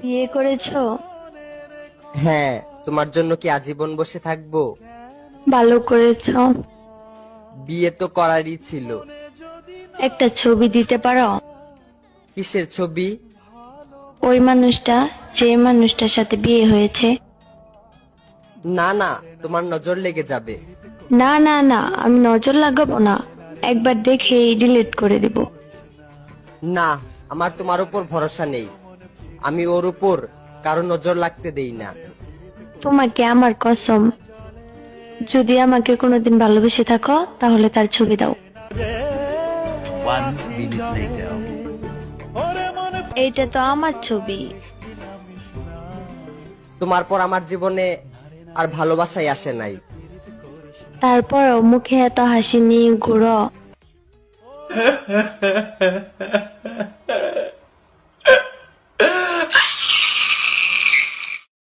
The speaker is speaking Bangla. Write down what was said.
বিয়ে করেছো? হ্যাঁ, তোমার জন্য কি আজীবন বসে থাকবো? ভালো করেছো। বিয়ে তো করারই ছিল। একটা ছবি দিতে পারো? কিসের ছবি? ওই মানুষটা, যে মানুষটার সাথে বিয়ে হয়েছে। না না, তোমার নজর লেগে যাবে। না না না, আমি নজর লাগাবো না, একবার দেখে ডিলিট করে দিব। না, আমার তোমার উপর ভরসা নেই। আমি ওর উপর কারো নজর লাগতে দেই না। তোমাকে আমার কসম, যদি আমাকে কোনোদিন ভালোবেসে থাকো তাহলে তার ছবি দাও। 1 minute later. এইটা তো আমার ছবি। তোমার পর আমার জীবনে আর ভালোবাসাই আসে নাই। তারপরও মুখে এত হাসি নিয়ে ঘুরো।